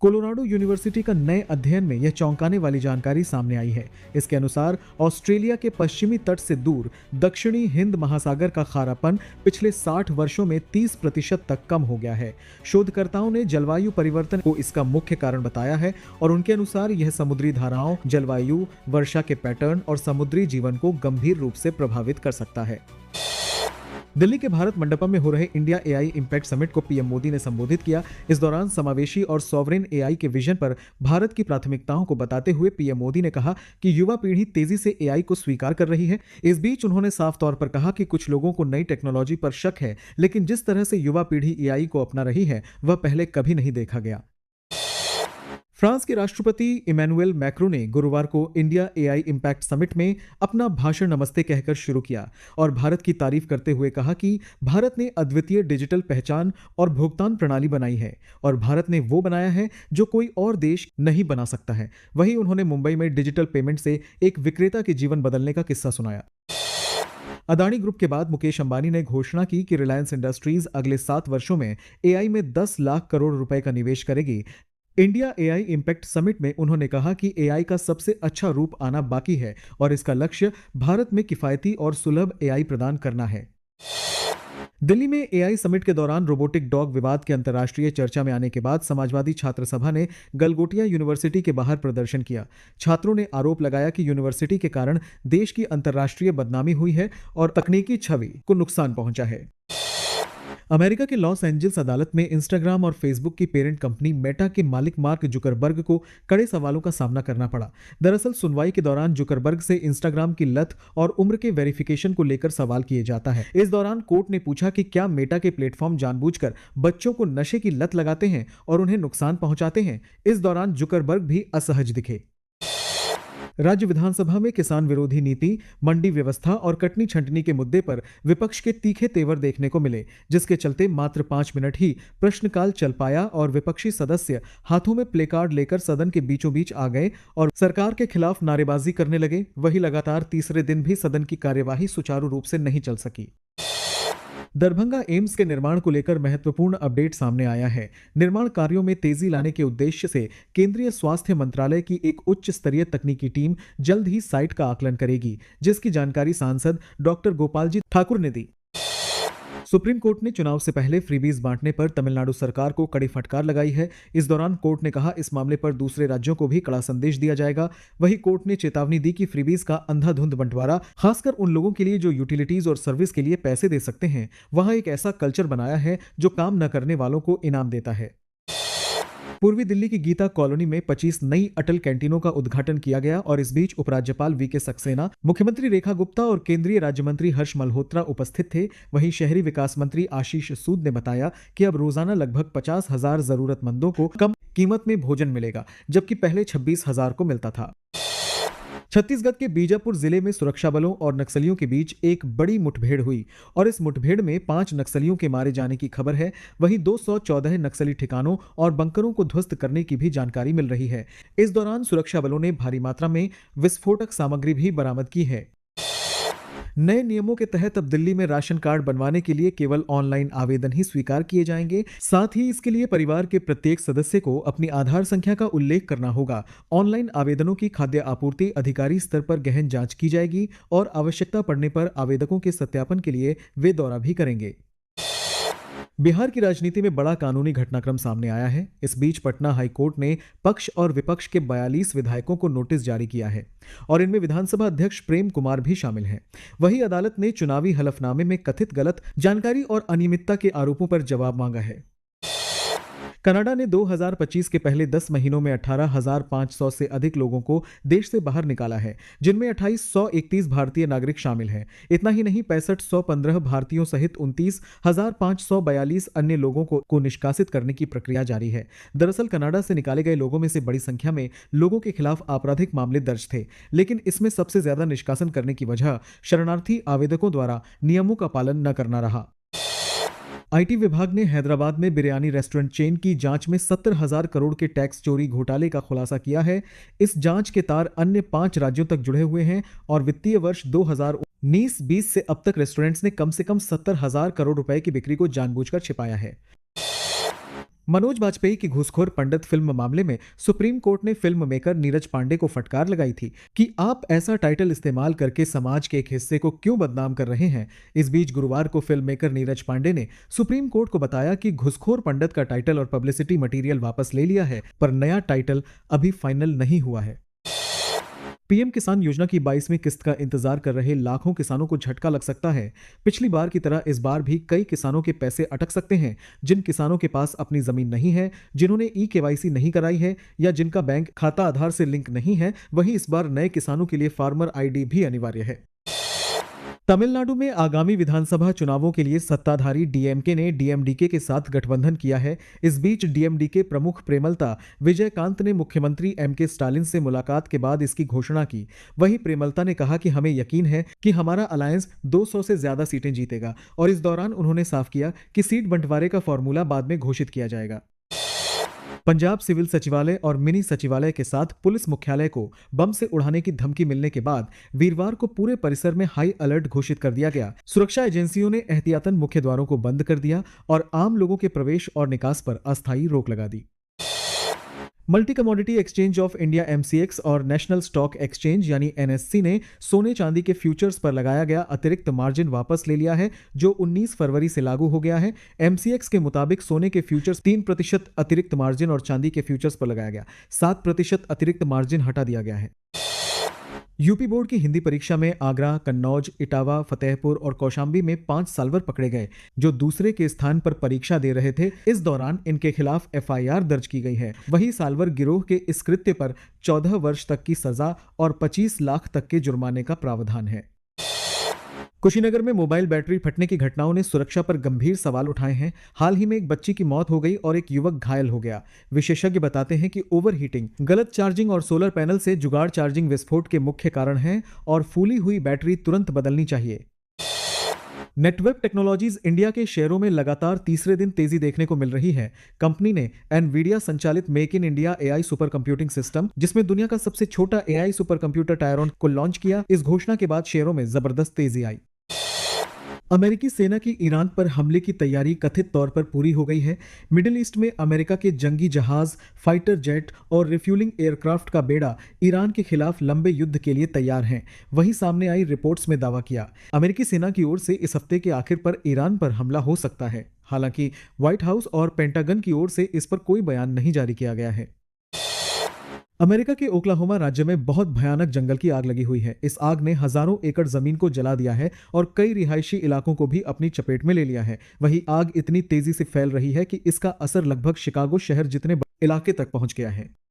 Colorado university का नए अध्ययन में यह चौंकाने वाली जानकारी सामने आई है। इसके अनुसार ऑस्ट्रेलिया के पश्चिमी तट से दूर दक्षिणी हिंद महासागर का खारापन पिछले 60 वर्षों में 30% तक कम हो गया है। शोधकर्ताओं ने जलवायु परिवर्तन को इसका मुख्य कारण बताया है और उनके अनुसार यह समुद्री धाराओं, जलवायु, वर्षा के पैटर्न और समुद्री जीवन को गंभीर रूप से प्रभावित कर सकता है। दिल्ली के भारत मंडपम में हो रहे इंडिया एआई इम्पैक्ट समिट को पीएम मोदी ने संबोधित किया। इस दौरान समावेशी और सॉवरेन एआई के विजन पर भारत की प्राथमिकताओं को बताते हुए पीएम मोदी ने कहा कि युवा पीढ़ी तेजी से एआई को स्वीकार कर रही है। इस बीच उन्होंने साफ तौर पर कहा कि कुछ लोगों को नई टेक्नोलॉजी पर शक है, लेकिन जिस तरह से युवा पीढ़ी एआई को अपना रही है वह पहले कभी नहीं देखा गया। फ्रांस के राष्ट्रपति इमैनुएल मैक्रों ने गुरुवार को इंडिया एआई इम्पैक्ट समिट में अपना भाषण नमस्ते कहकर शुरू किया और भारत की तारीफ करते हुए कहा कि भारत ने अद्वितीय डिजिटल पहचान और भुगतान प्रणाली बनाई है और भारत ने वो बनाया है जो कोई और देश नहीं बना सकता है। वहीं उन्होंने मुंबई में डिजिटल पेमेंट से एक विक्रेता के जीवन बदलने का किस्सा सुनाया। अदानी ग्रुप के बाद मुकेश अंबानी ने घोषणा की कि रिलायंस इंडस्ट्रीज अगले 7 वर्षों में एआई में 10 लाख करोड़ रुपए का निवेश करेगी। इंडिया एआई इम्पैक्ट समिट में उन्होंने कहा कि एआई का सबसे अच्छा रूप आना बाकी है और इसका लक्ष्य भारत में किफायती और सुलभ एआई प्रदान करना है। दिल्ली में एआई समिट के दौरान रोबोटिक डॉग विवाद के अंतर्राष्ट्रीय चर्चा में आने के बाद समाजवादी छात्र सभा ने गलगोटिया यूनिवर्सिटी के बाहर प्रदर्शन किया। छात्रों ने आरोप लगाया कि यूनिवर्सिटी के कारण देश की अंतर्राष्ट्रीय बदनामी हुई है और तकनीकी छवि को नुकसान पहुंचा है। अमेरिका के लॉस एंजल्स अदालत में इंस्टाग्राम और फेसबुक की पेरेंट कंपनी मेटा के मालिक मार्क जुकरबर्ग को कड़े सवालों का सामना करना पड़ा। दरअसल सुनवाई के दौरान जुकरबर्ग से इंस्टाग्राम की लत और उम्र के वेरिफिकेशन को लेकर सवाल किए जाता है। इस दौरान कोर्ट ने पूछा कि क्या मेटा के प्लेटफॉर्म जानबूझकर बच्चों को नशे की लत लगाते हैं और उन्हें नुकसान पहुंचाते हैं। इस दौरान जुकरबर्ग भी असहज दिखे। राज्य विधानसभा में किसान विरोधी नीति, मंडी व्यवस्था और कटनी छंटनी के मुद्दे पर विपक्ष के तीखे तेवर देखने को मिले, जिसके चलते मात्र 5 मिनट ही प्रश्नकाल चल पाया और विपक्षी सदस्य हाथों में प्लेकार्ड लेकर सदन के बीचों बीच आ गए और सरकार के खिलाफ नारेबाजी करने लगे। वहीं लगातार तीसरे दिन भी सदन की कार्यवाही सुचारू रूप से नहीं चल सकी। दरभंगा एम्स के निर्माण को लेकर महत्वपूर्ण अपडेट सामने आया है। निर्माण कार्यों में तेजी लाने के उद्देश्य से केंद्रीय स्वास्थ्य मंत्रालय की एक उच्च स्तरीय तकनीकी टीम जल्द ही साइट का आकलन करेगी, जिसकी जानकारी सांसद डॉक्टर गोपालजी ठाकुर ने दी। सुप्रीम कोर्ट ने चुनाव से पहले फ्रीबीज बांटने पर तमिलनाडु सरकार को कड़ी फटकार लगाई है। इस दौरान कोर्ट ने कहा इस मामले पर दूसरे राज्यों को भी कड़ा संदेश दिया जाएगा। वहीं कोर्ट ने चेतावनी दी कि फ्रीबीज का अंधाधुंध बंटवारा, खासकर उन लोगों के लिए जो यूटिलिटीज और सर्विस के लिए पैसे दे सकते हैं, वहां एक ऐसा कल्चर बनाया है जो काम न करने वालों को इनाम देता है। पूर्वी दिल्ली की गीता कॉलोनी में 25 नई अटल कैंटीनों का उद्घाटन किया गया और इस बीच उपराज्यपाल वीके सक्सेना, मुख्यमंत्री रेखा गुप्ता और केंद्रीय राज्य मंत्री हर्ष मल्होत्रा उपस्थित थे। वहीं शहरी विकास मंत्री आशीष सूद ने बताया कि अब रोजाना लगभग 50,000 जरूरतमंदों को कम कीमत में भोजन मिलेगा, जबकि पहले 26,000 को मिलता था। छत्तीसगढ़ के बीजापुर जिले में सुरक्षा बलों और नक्सलियों के बीच एक बड़ी मुठभेड़ हुई और इस मुठभेड़ में 5 नक्सलियों के मारे जाने की खबर है। वहीं 214 नक्सली ठिकानों और बंकरों को ध्वस्त करने की भी जानकारी मिल रही है। इस दौरान सुरक्षा बलों ने भारी मात्रा में विस्फोटक सामग्री भी बरामद की है। नए नियमों के तहत अब दिल्ली में राशन कार्ड बनवाने के लिए केवल ऑनलाइन आवेदन ही स्वीकार किए जाएंगे। साथ ही इसके लिए परिवार के प्रत्येक सदस्य को अपनी आधार संख्या का उल्लेख करना होगा। ऑनलाइन आवेदनों की खाद्य आपूर्ति अधिकारी स्तर पर गहन जांच की जाएगी और आवश्यकता पड़ने पर आवेदकों के सत्यापन के लिए वे दौरा भी करेंगे। बिहार की राजनीति में बड़ा कानूनी घटनाक्रम सामने आया है। इस बीच पटना हाईकोर्ट ने पक्ष और विपक्ष के 42 विधायकों को नोटिस जारी किया है और इनमें विधानसभा अध्यक्ष प्रेम कुमार भी शामिल हैं। वहीं अदालत ने चुनावी हलफनामे में कथित गलत जानकारी और अनियमितता के आरोपों पर जवाब मांगा है। कनाडा ने 2025 के पहले 10 महीनों में 18,500 से अधिक लोगों को देश से बाहर निकाला है, जिनमें 2831 भारतीय नागरिक शामिल हैं। इतना ही नहीं, 6515 भारतीयों सहित 29,542 अन्य लोगों को निष्कासित करने की प्रक्रिया जारी है। दरअसल कनाडा से निकाले गए लोगों में से बड़ी संख्या में लोगों के खिलाफ आपराधिक मामले दर्ज थे, लेकिन इसमें सबसे ज्यादा निष्कासन करने की वजह शरणार्थी आवेदकों द्वारा नियमों का पालन न करना रहा। आईटी विभाग ने हैदराबाद में बिरयानी रेस्टोरेंट चेन की जांच में 70,000 करोड़ के टैक्स चोरी घोटाले का खुलासा किया है। इस जांच के तार अन्य 5 राज्यों तक जुड़े हुए हैं और वित्तीय वर्ष 2019-20 से अब तक रेस्टोरेंट्स ने कम से कम 70,000 करोड़ रुपए की बिक्री को जानबूझकर छिपाया है। मनोज वाजपेयी की घूसखोर पंडित फिल्म मामले में सुप्रीम कोर्ट ने फिल्म मेकर नीरज पांडे को फटकार लगाई थी कि आप ऐसा टाइटल इस्तेमाल करके समाज के एक हिस्से को क्यों बदनाम कर रहे हैं। इस बीच गुरुवार को फिल्म मेकर नीरज पांडे ने सुप्रीम कोर्ट को बताया कि घूसखोर पंडित का टाइटल और पब्लिसिटी मटेरियल वापस ले लिया है, पर नया टाइटल अभी फाइनल नहीं हुआ है। पीएम किसान योजना की 22वीं किस्त का इंतजार कर रहे लाखों किसानों को झटका लग सकता है। पिछली बार की तरह इस बार भी कई किसानों के पैसे अटक सकते हैं। जिन किसानों के पास अपनी जमीन नहीं है, जिन्होंने ई-केवाईसी नहीं कराई है या जिनका बैंक खाता आधार से लिंक नहीं है, वहीं इस बार नए किसानों के लिए फार्मर आईडी भी अनिवार्य है। तमिलनाडु में आगामी विधानसभा चुनावों के लिए सत्ताधारी डीएमके ने डीएमडीके के साथ गठबंधन किया है। इस बीच डीएमडीके प्रमुख प्रेमलता विजयकांत ने मुख्यमंत्री एमके स्टालिन से मुलाकात के बाद इसकी घोषणा की। वहीं प्रेमलता ने कहा कि हमें यकीन है कि हमारा अलायंस 200 से ज्यादा सीटें जीतेगा, और इस दौरान उन्होंने साफ किया कि सीट बंटवारे का फॉर्मूला बाद में घोषित किया जाएगा। पंजाब सिविल सचिवालय और मिनी सचिवालय के साथ पुलिस मुख्यालय को बम से उड़ाने की धमकी मिलने के बाद वीरवार को पूरे परिसर में हाई अलर्ट घोषित कर दिया गया। सुरक्षा एजेंसियों ने एहतियातन मुख्य द्वारों को बंद कर दिया और आम लोगों के प्रवेश और निकास पर अस्थायी रोक लगा दी। Multi commodity exchange of India MCX और नेशनल स्टॉक एक्सचेंज यानी एनएससी ने सोने चांदी के फ्यूचर्स पर लगाया गया अतिरिक्त मार्जिन वापस ले लिया है, जो 19 फरवरी से लागू हो गया है। एमसीएक्स के मुताबिक सोने के फ्यूचर्स 3% अतिरिक्त मार्जिन और चांदी के फ्यूचर्स पर लगाया गया 7% अतिरिक्त मार्जिन हटा दिया गया है। यूपी बोर्ड की हिंदी परीक्षा में आगरा, कन्नौज, इटावा, फतेहपुर और कौशाम्बी में 5 साल्वर पकड़े गए जो दूसरे के स्थान पर परीक्षा दे रहे थे। इस दौरान इनके खिलाफ एफआईआर दर्ज की गई है। वहीं साल्वर गिरोह के इस कृत्य पर 14 वर्ष तक की सजा और 25 लाख तक के जुर्माने का प्रावधान है। कुशीनगर में मोबाइल बैटरी फटने की घटनाओं ने सुरक्षा पर गंभीर सवाल उठाए हैं। हाल ही में एक बच्ची की मौत हो गई और एक युवक घायल हो गया। विशेषज्ञ बताते हैं कि ओवरहीटिंग, गलत चार्जिंग और सोलर पैनल से जुगाड़ चार्जिंग विस्फोट के मुख्य कारण हैं और फूली हुई बैटरी तुरंत बदलनी चाहिए। नेटवर्क टेक्नोलॉजीज इंडिया के शेयरों में लगातार तीसरे दिन तेजी देखने को मिल रही है। कंपनी ने एनवीडिया संचालित make in India AI super computing system, जिसमें दुनिया का सबसे छोटा एआई सुपर कंप्यूटर टायरॉन को लॉन्च किया। इस घोषणा के बाद शेयरों में जबरदस्त तेजी आई। अमेरिकी सेना की ईरान पर हमले की तैयारी कथित तौर पर पूरी हो गई है। मिडिल ईस्ट में अमेरिका के जंगी जहाज, फाइटर जेट और रिफ्यूलिंग एयरक्राफ्ट का बेड़ा ईरान के खिलाफ लंबे युद्ध के लिए तैयार हैं। वहीं सामने आई रिपोर्ट्स में दावा किया अमेरिकी सेना की ओर से इस हफ्ते के आखिर पर ईरान पर हमला हो सकता है। हालांकि व्हाइट हाउस और पेंटागन की ओर से इस पर कोई बयान नहीं जारी किया गया है। अमेरिका के ओक्लाहोमा राज्य में बहुत भयानक जंगल की आग लगी हुई है। इस आग ने हजारों एकड़ जमीन को जला दिया है और कई रिहायशी इलाकों को भी अपनी चपेट में ले लिया है। वहीं आग इतनी तेजी से फैल रही है कि इसका असर लगभग शिकागो शहर जितने बड़े इलाके तक पहुंच गया है।